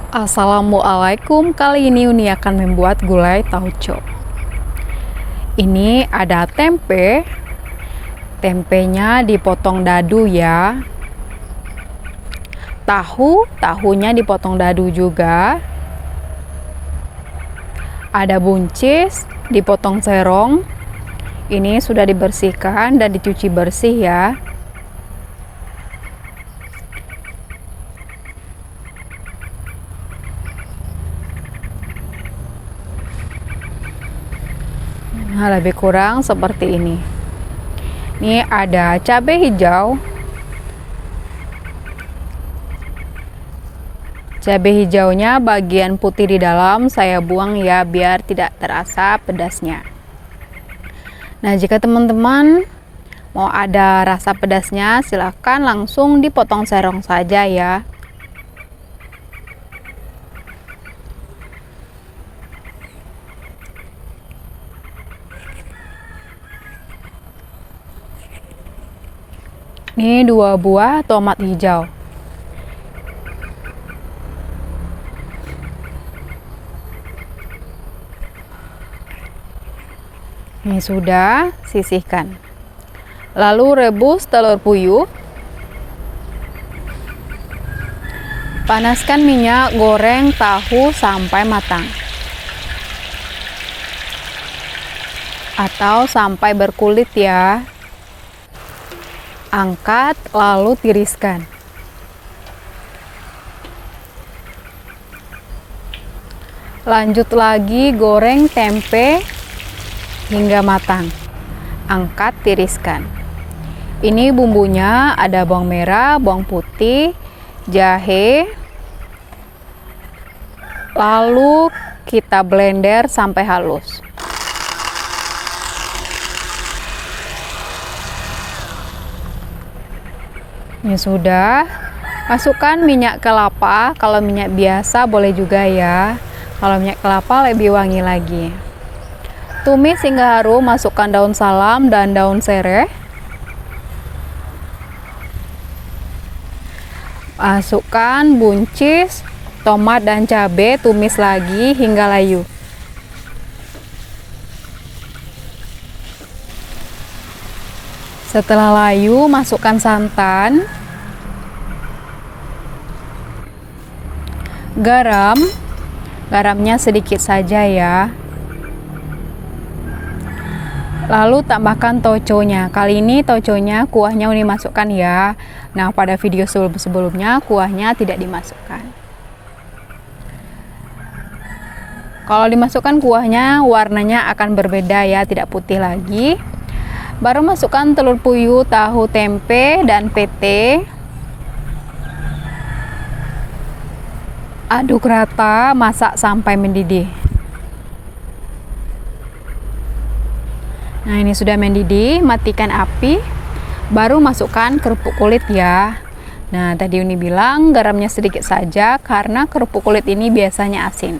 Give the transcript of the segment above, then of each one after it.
Assalamualaikum, kali ini Uni akan membuat gulai tauco. Ini ada tempe, tempenya dipotong dadu ya. Tahunya dipotong dadu juga. Ada buncis, dipotong serong. Ini sudah dibersihkan dan dicuci bersih ya. Nah, lebih kurang seperti ini. Ini ada cabai hijau. Cabai hijaunya bagian putih di dalam saya buang ya biar tidak terasa pedasnya. Nah, jika teman-teman mau ada rasa pedasnya silahkan langsung dipotong serong saja ya. Ini 2 buah tomat hijau. Ini sudah, sisihkan. Lalu rebus telur puyuh. Panaskan minyak, goreng tahu sampai matang. Atau sampai berkulit ya. Angkat lalu tiriskan. Lanjut lagi goreng tempe hingga matang. Angkat tiriskan. Ini bumbunya ada bawang merah, bawang putih, jahe. Lalu kita blender sampai halus. Ini sudah, masukkan minyak kelapa. Kalau minyak biasa boleh juga ya. Kalau minyak kelapa lebih wangi lagi. Tumis hingga harum, masukkan daun salam dan daun sereh. Masukkan buncis, tomat dan cabai, tumis lagi hingga layu. Setelah layu, masukkan santan, garam, garamnya sedikit saja ya. Lalu tambahkan tauconya. Kali ini tauconya kuahnya Uni masukkan ya. Nah, pada video sebelumnya kuahnya tidak dimasukkan. Kalau dimasukkan kuahnya warnanya akan berbeda ya, tidak putih lagi. Baru masukkan telur puyuh, tahu, tempe, dan pete. Aduk rata, masak sampai mendidih. Nah, ini sudah mendidih, matikan api. Baru masukkan kerupuk kulit ya. Nah, tadi Uni bilang garamnya sedikit saja karena kerupuk kulit ini biasanya asin.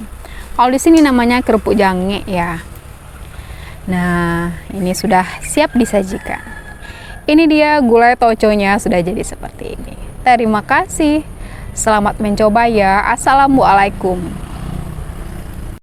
Kalau di sini namanya kerupuk jange ya. Nah, ini sudah siap disajikan. Ini dia gulai tauconya sudah jadi seperti ini. Terima kasih. Selamat mencoba ya. Assalamualaikum.